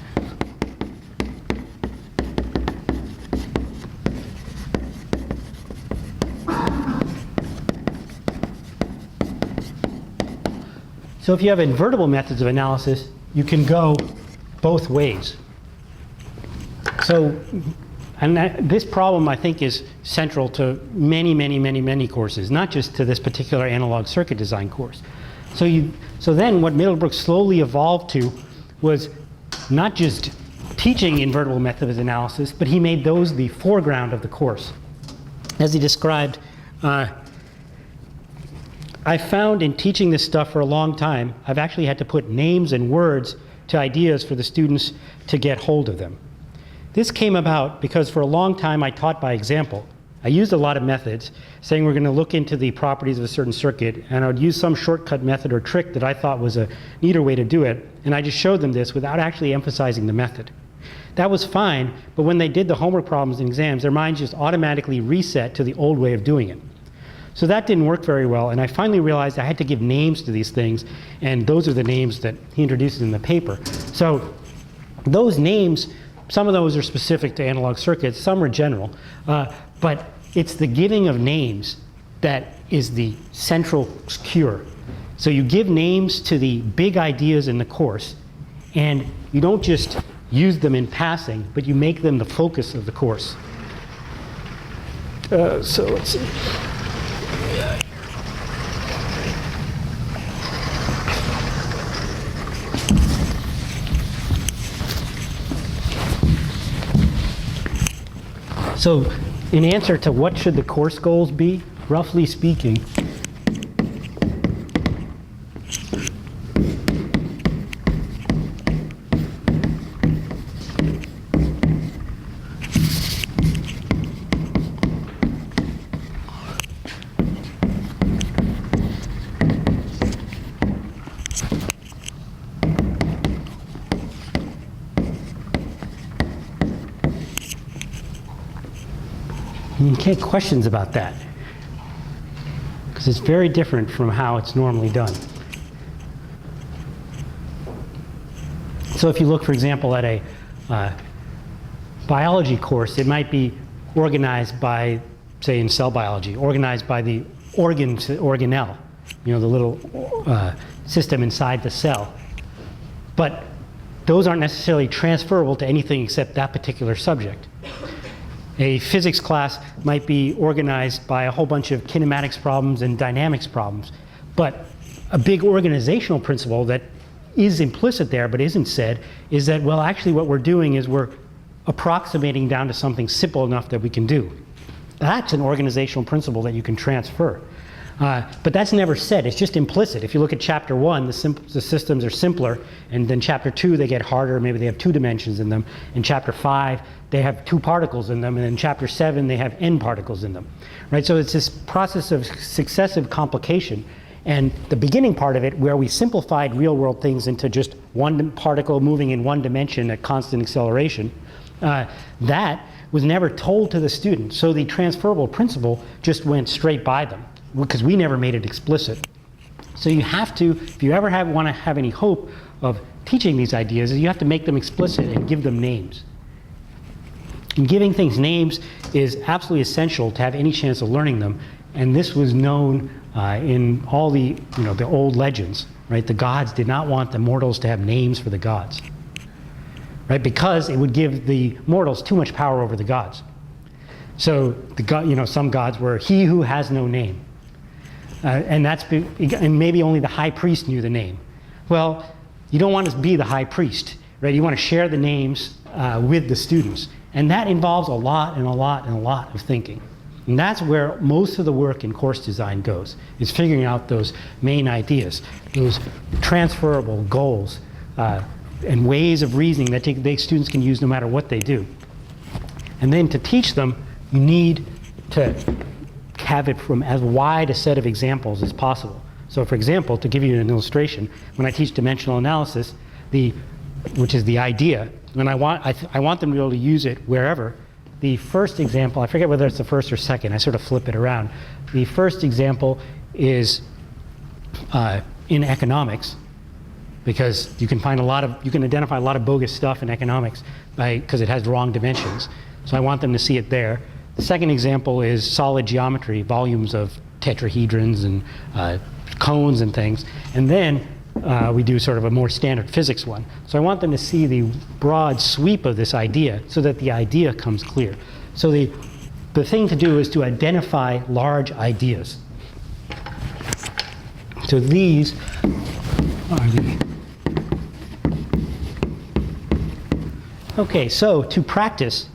So if you have invertible methods of analysis, you can go both ways. So, and this problem, I think, is central to many courses, not just to this particular analog circuit design course. So then what Middlebrook slowly evolved to was not just teaching invertible methods of analysis, but he made those the foreground of the course. As he described, I found in teaching this stuff for a long time, I've actually had to put names and words to ideas for the students to get hold of them. This came about because for a long time I taught by example. I used a lot of methods, saying we're going to look into the properties of a certain circuit, and I would use some shortcut method or trick that I thought was a neater way to do it, and I just showed them this without actually emphasizing the method. That was fine, but when they did the homework problems and exams, their minds just automatically reset to the old way of doing it. So that didn't work very well, and I finally realized I had to give names to these things, and those are the names that he introduces in the paper. So those names, some of those are specific to analog circuits, some are general, but it's the giving of names that is the central cure. So you give names to the big ideas in the course, and you don't just use them in passing, but you make them the focus of the course. So let's see. So in answer to what should the course goals be, roughly speaking, okay, questions about that? Because it's very different from how it's normally done. So if you look, for example, at a biology course, it might be organized by, say in cell biology, organized by the organelle, you know, the little system inside the cell. But those aren't necessarily transferable to anything except that particular subject. A physics class might be organized by a whole bunch of kinematics problems and dynamics problems. But a big organizational principle that is implicit there but isn't said is that, well, actually what we're doing is we're approximating down to something simple enough that we can do. That's an organizational principle that you can transfer. But that's never said. It's just implicit. If you look at chapter 1, the systems are simpler, and then chapter 2, they get harder. Maybe they have 2 dimensions in them. In chapter 5, they have 2 particles in them, and in chapter 7, they have n particles in them. Right? So it's this process of successive complication. And the beginning part of it, where we simplified real-world things into just one particle moving in one dimension at constant acceleration, that was never told to the student. So the transferable principle just went straight by them, because we never made it explicit. So you have to, if you ever want to have any hope of teaching these ideas, you have to make them explicit and give them names. And giving things names is absolutely essential to have any chance of learning them. And this was known in all the, the old legends, right? The gods did not want the mortals to have names for the gods. right? Because it would give the mortals too much power over the gods. So the god, some gods were he who has no name, and maybe only the high priest knew the name. Well, you don't want to be the high priest, right? You want to share the names with the students, and that involves a lot of thinking. And that's where most of the work in course design goes, is figuring out those main ideas, those transferable goals, and ways of reasoning that the students can use no matter what they do. And then to teach them, you need to have it from as wide a set of examples as possible. So for example, to give you an illustration, when I teach dimensional analysis, which is the idea, when I want them to be able to use it wherever, the first example, I forget whether it's the first or second, I sort of flip it around. The first example is in economics, because you can identify a lot of bogus stuff in economics because it has wrong dimensions. So I want them to see it there. The second example is solid geometry, volumes of tetrahedrons and cones and things. And then we do sort of a more standard physics one. So I want them to see the broad sweep of this idea so that the idea comes clear. So the thing to do is to identify large ideas. So these are the... Okay, so to practice,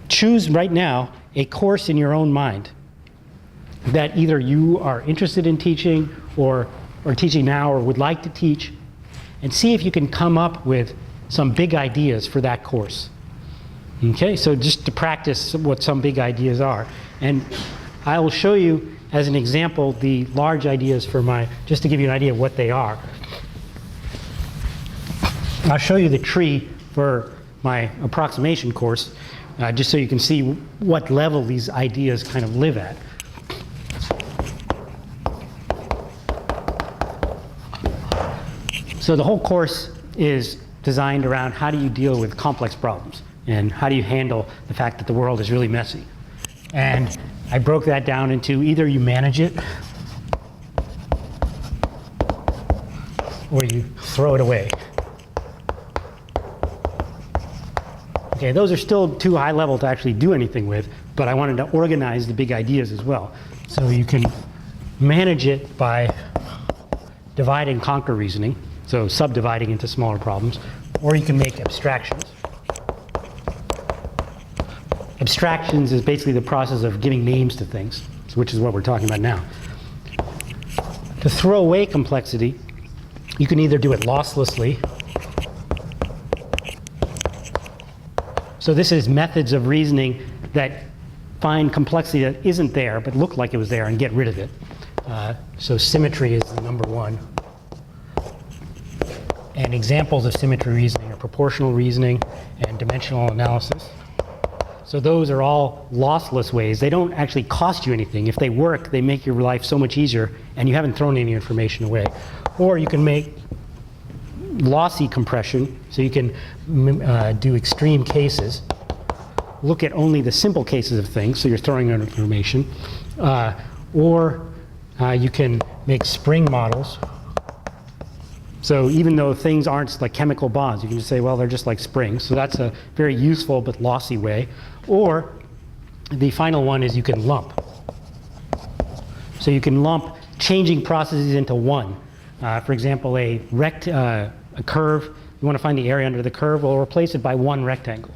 choose right now a course in your own mind that either you are interested in teaching or teaching now or would like to teach, and see if you can come up with some big ideas for that course. Okay, so just to practice what some big ideas are. And I will show you as an example the large ideas just to give you an idea of what they are. I'll show you the tree for my approximation course, just so you can see what level these ideas kind of live at. So the whole course is designed around how do you deal with complex problems and how do you handle the fact that the world is really messy. And I broke that down into either you manage it or you throw it away. Okay, those are still too high level to actually do anything with, but I wanted to organize the big ideas as well. So you can manage it by divide and conquer reasoning, so subdividing into smaller problems, or you can make abstractions. Abstractions is basically the process of giving names to things, which is what we're talking about now. To throw away complexity, you can either do it losslessly. So this is methods of reasoning that find complexity that isn't there but look like it was there and get rid of it. So symmetry is the number one. And examples of symmetry reasoning are proportional reasoning and dimensional analysis. So those are all lossless ways. They don't actually cost you anything. If they work, they make your life so much easier and you haven't thrown any information away. Or you can make lossy compression, so you can do extreme cases, look at only the simple cases of things, so you're throwing out information, or you can make spring models. So even though things aren't like chemical bonds, you can just say, well, they're just like springs. So that's a very useful but lossy way. Or the final one is you can lump. So you can lump changing processes into one. For example, a curve, you want to find the area under the curve, we'll replace it by one rectangle.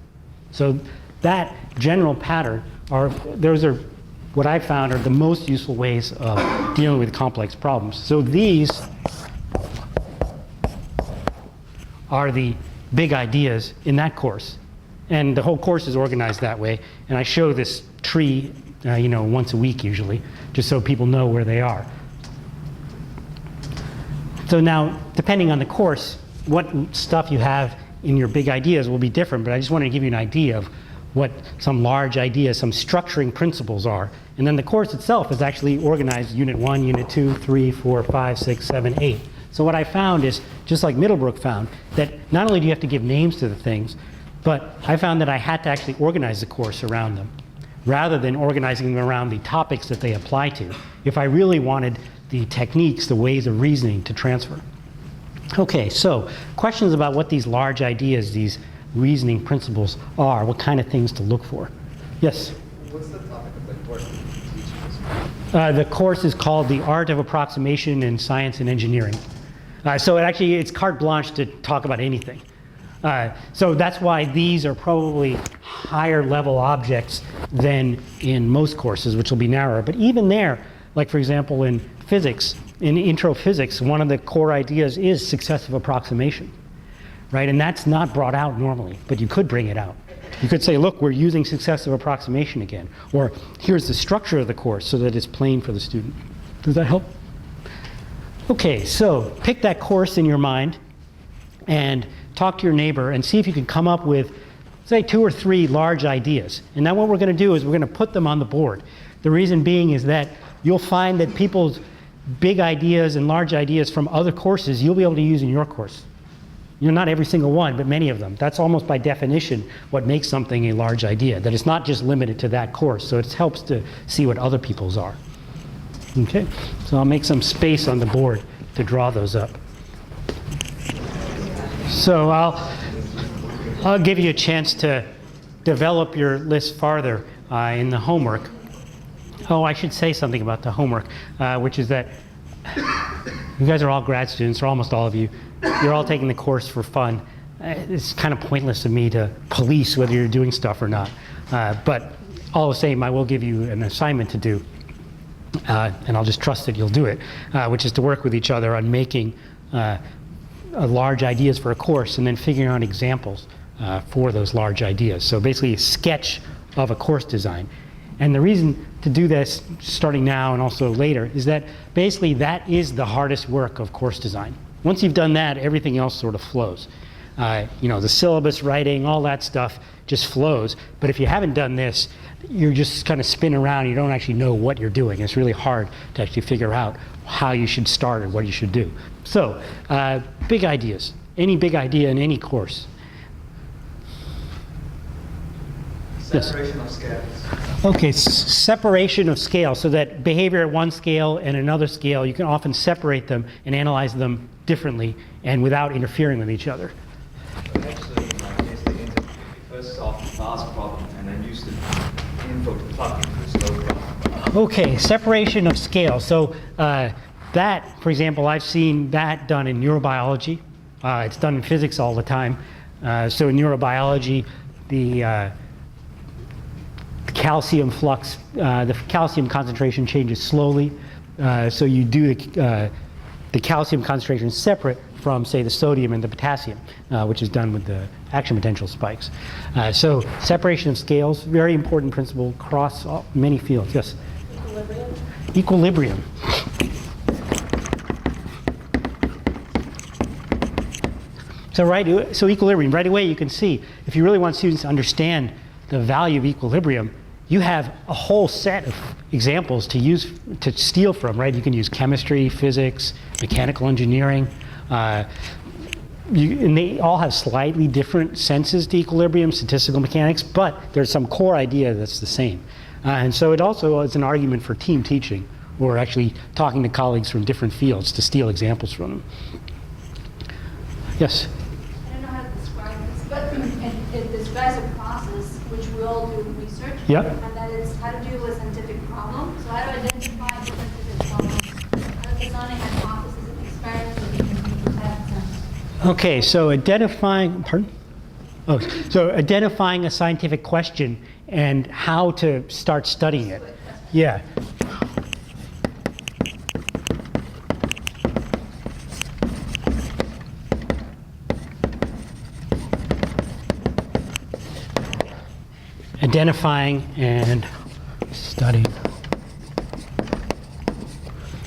So that general pattern, those are what I've found are the most useful ways of dealing with complex problems. So these are the big ideas in that course. And the whole course is organized that way. And I show this tree, once a week usually, just so people know where they are. So now, depending on the course, what stuff you have in your big ideas will be different, but I just wanted to give you an idea of what some large ideas, some structuring principles are. And then the course itself is actually organized Unit 1, Unit 2, 3, 4, 5, 6, 7, 8. So what I found is, just like Middlebrook found, that not only do you have to give names to the things, but I found that I had to actually organize the course around them, rather than organizing them around the topics that they apply to, if I really wanted the techniques, the ways of reasoning to transfer. Okay, so questions about what these large ideas, these reasoning principles are, what kind of things to look for. Yes? What's the topic of the course? The course is called The Art of Approximation in Science and Engineering. So it's carte blanche to talk about anything. So that's why these are probably higher level objects than in most courses, which will be narrower. But even there, like for example in physics, in intro physics, one of the core ideas is successive approximation, right? And that's not brought out normally, but you could bring it out. You could say, look, we're using successive approximation again. Or here's the structure of the course so that it's plain for the student. Does that help? Okay, so pick that course in your mind and talk to your neighbor and see if you can come up with, say, 2 or 3 large ideas. And now what we're going to do is we're going to put them on the board. The reason being is that you'll find that people's big ideas and large ideas from other courses you'll be able to use in your course. You know, not every single one, but many of them. That's almost by definition what makes something a large idea, that it's not just limited to that course. So it helps to see what other people's are. Okay, so I'll make some space on the board to draw those up. So I'll give you a chance to develop your list farther in the homework. Oh, I should say something about the homework, which is that you guys are all grad students, or almost all of you. You're all taking the course for fun. It's kind of pointless of me to police whether you're doing stuff or not. But all the same, I will give you an assignment to do. And I'll just trust that you'll do it, which is to work with each other on making large ideas for a course and then figuring out examples for those large ideas. So basically a sketch of a course design. And the reason to do this, starting now and also later, is that basically that is the hardest work of course design. Once you've done that, everything else sort of flows. You know, the syllabus writing, all that stuff just flows. But if you haven't done this, you're just kind of spinning around. You don't actually know what you're doing. It's really hard to actually figure out how you should start and what you should do. So, big ideas. Any big idea in any course. Separation of scales. Okay, separation of scale, so that behavior at one scale and another scale, you can often separate them and analyze them differently and without interfering with each other. But actually, in my case, the interview, we first solved the fast problem and then used the info to plug into the slow problem. Okay, separation of scale. So that, for example, I've seen that done in neurobiology. It's done in physics all the time. So in neurobiology, the calcium flux, the calcium concentration changes slowly. So you do the calcium concentration separate from, say, the sodium and the potassium, which is done with the action potential spikes. So separation of scales, very important principle across many fields. Yes? Equilibrium. So equilibrium, right away you can see, if you really want students to understand the value of equilibrium, you have a whole set of examples to use, to steal from, right? You can use chemistry, physics, mechanical engineering, and they all have slightly different senses to equilibrium, statistical mechanics, but there's some core idea that's the same. And so it also is an argument for team teaching, or actually talking to colleagues from different fields to steal examples from them. Yes? I don't know how to describe this, but it describes a process which we all do in research. Yep. And that is how to deal with a scientific problem. So how to identify different scientific problems. How to design a hypothesis and experiments that we can do that. Okay, so identifying, pardon? Oh, so identifying a scientific question and how to start studying it. Yeah. Identifying and studying.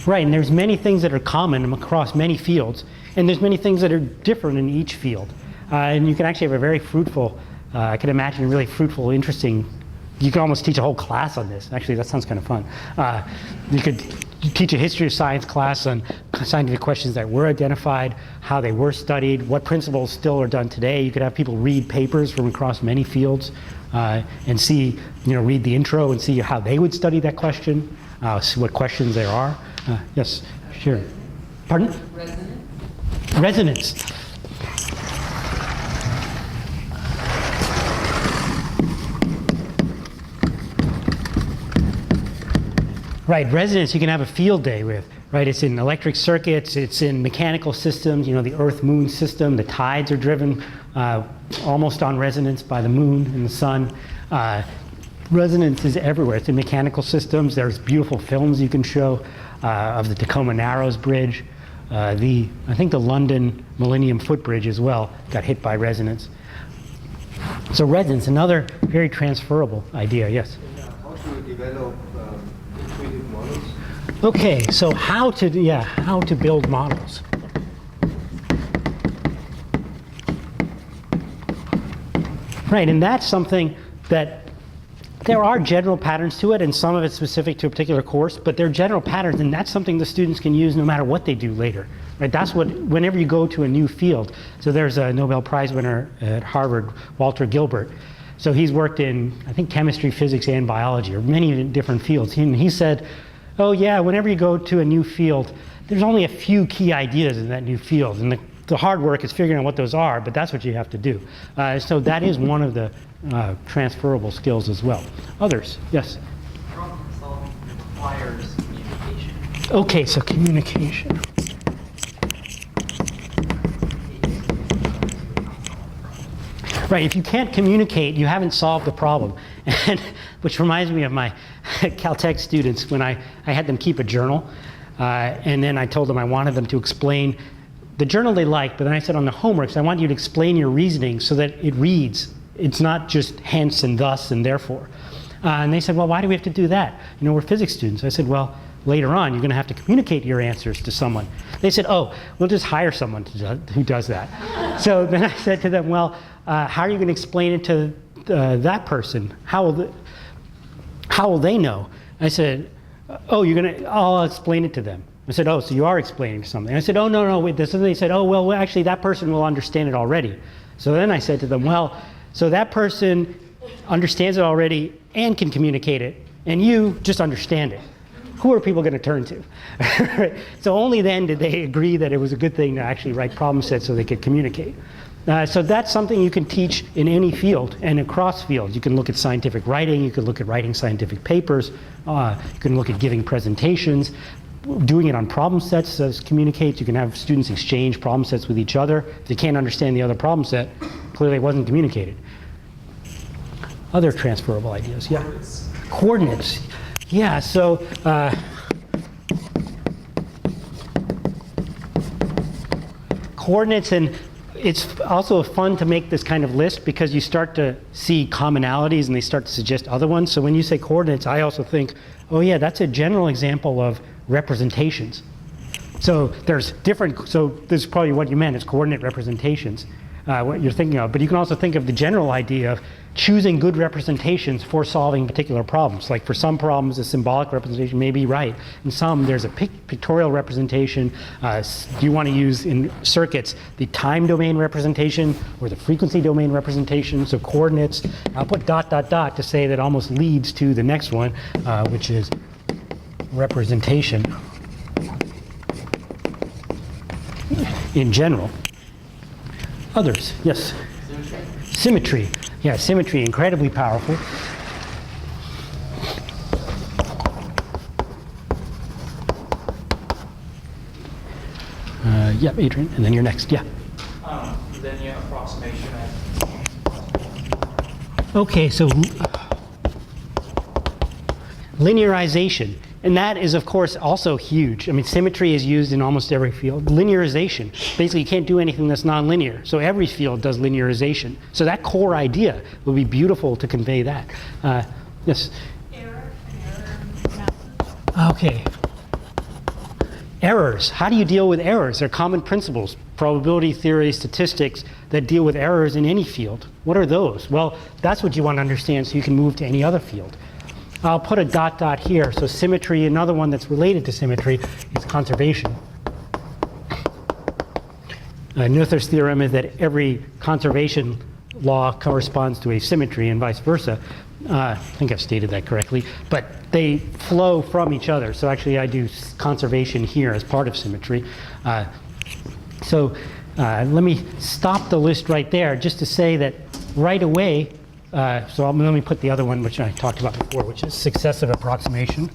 Right, and there's many things that are common across many fields, and there's many things that are different in each field. And you can actually have a very fruitful, I can imagine a really fruitful, interesting, you can almost teach a whole class on this. Actually, that sounds kind of fun. You could teach a history of science class on scientific questions that were identified, how they were studied, what principles still are done today. You could have people read papers from across many fields and see, read the intro and see how they would study that question, see what questions there are. Yes, sure. Pardon? Resonance. Resonance. Right, resonance you can have a field day with, right? It's in electric circuits, it's in mechanical systems, you know, the Earth-Moon system, the tides are driven almost on resonance by the moon and the sun. Resonance is everywhere. It's in mechanical systems. There's beautiful films you can show of the Tacoma Narrows Bridge. I think the London Millennium Footbridge as well got hit by resonance. So resonance, another very transferable idea, yes? How to develop intuitive models? Okay, so how to build models. Right, and that's something that there are general patterns to it, and some of it's specific to a particular course, but they're general patterns, and that's something the students can use no matter what they do later. Right? That's what, whenever you go to a new field. So there's a Nobel Prize winner at Harvard, Walter Gilbert. So he's worked in, I think, chemistry, physics, and biology, or many different fields. He said, oh yeah, whenever you go to a new field, there's only a few key ideas in that new field, and the hard work is figuring out what those are, but that's what you have to do. So that is one of the transferable skills as well. Others, yes? Problem solving requires communication. Okay, so communication. Right, if you can't communicate, you haven't solved the problem. And, which reminds me of my Caltech students when I had them keep a journal, and then I told them I wanted them to explain the journal they liked, but then I said on the homeworks, I want you to explain your reasoning so that it reads. It's not just hence and thus and therefore. And they said, well, why do we have to do that? You know, we're physics students. I said, well, later on, you're going to have to communicate your answers to someone. They said, oh, we'll just hire someone who does that. So then I said to them, well, how are you going to explain it to that person? How will they know? I said, oh, I'll explain it to them. I said, oh, so you are explaining something. I said, oh, no, wait, this. And they said, oh, well, actually, that person will understand it already. So then I said to them, well, so that person understands it already and can communicate it, and you just understand it. Who are people going to turn to? So only then did they agree that it was a good thing to actually write problem sets so they could communicate. So that's something you can teach in any field and across fields. You can look at scientific writing, you can look at writing scientific papers, you can look at giving presentations, doing it on problem sets as communicates. You can have students exchange problem sets with each other. If they can't understand the other problem set, clearly it wasn't communicated. Other transferable ideas, yeah? Coordinates. Yeah, so coordinates, and it's also fun to make this kind of list because you start to see commonalities and they start to suggest other ones. So when you say coordinates, I also think, oh yeah, that's a general example of representations. So there's different, so this is probably what you meant, is coordinate representations, what you're thinking of. But you can also think of the general idea of choosing good representations for solving particular problems. Like for some problems, a symbolic representation may be right. In some, there's a pictorial representation. Do you want to use in circuits the time domain representation or the frequency domain representation? So coordinates, I'll put ... to say that almost leads to the next one, which is representation in general. Others, yes? Symmetry. Yeah, symmetry, incredibly powerful. Yeah, Adrian, and then you're next, yeah. Linear approximation. Okay, so linearization. And that is, of course, also huge. I mean, symmetry is used in almost every field. Linearization. Basically, you can't do anything that's nonlinear. So every field does linearization. So that core idea would be beautiful to convey that. Yes? Error. Okay. Errors. How do you deal with errors? There are common principles, probability theory, statistics, that deal with errors in any field. What are those? Well, that's what you want to understand so you can move to any other field. I'll put a ... here. So symmetry, another one that's related to symmetry is conservation. Noether's theorem is that every conservation law corresponds to a symmetry and vice versa. I think I've stated that correctly. But they flow from each other. So actually I do conservation here as part of symmetry. Let me stop the list right there just to say that right away, let me put the other one which I talked about before, which is successive approximation.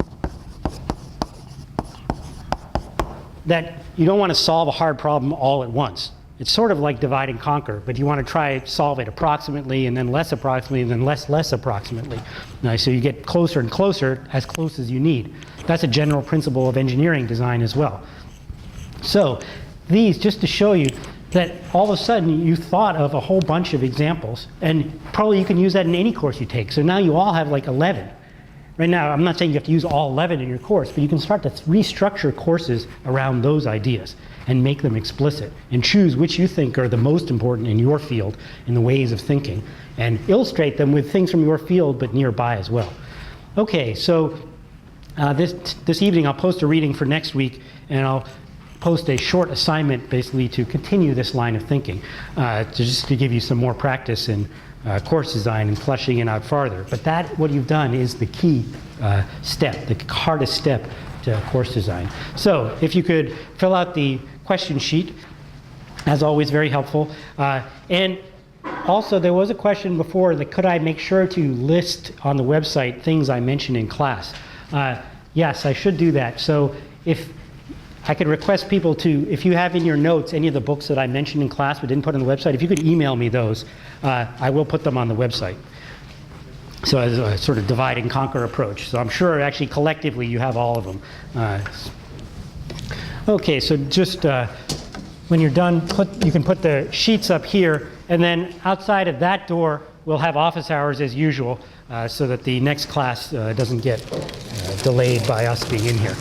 that you don't want to solve a hard problem all at once. It's sort of like divide and conquer, but you want to try to solve it approximately, and then less approximately, and then less approximately. Now, so you get closer and closer, as close as you need. That's a general principle of engineering design as well. So these, just to show you that all of a sudden you thought of a whole bunch of examples, and probably you can use that in any course you take. So now you all have like 11. Right now, I'm not saying you have to use all 11 in your course, but you can start to restructure courses around those ideas and make them explicit and choose which you think are the most important in your field in the ways of thinking, and illustrate them with things from your field but nearby as well. Okay, so this evening I'll post a reading for next week, and I'll post a short assignment basically to continue this line of thinking, just to give you some more practice in course design and fleshing it out farther. But that, what you've done, is the key step, the hardest step to course design. So if you could fill out the question sheet, as always, very helpful. And also, there was a question before that could I make sure to list on the website things I mentioned in class? Yes, I should do that. So if I could request people to, if you have in your notes any of the books that I mentioned in class but didn't put on the website, if you could email me those, I will put them on the website. So as a sort of divide and conquer approach. So I'm sure actually collectively you have all of them. Okay, so just when you're done, you can put the sheets up here, and then outside of that door we'll have office hours as usual, so that the next class doesn't get delayed by us being in here.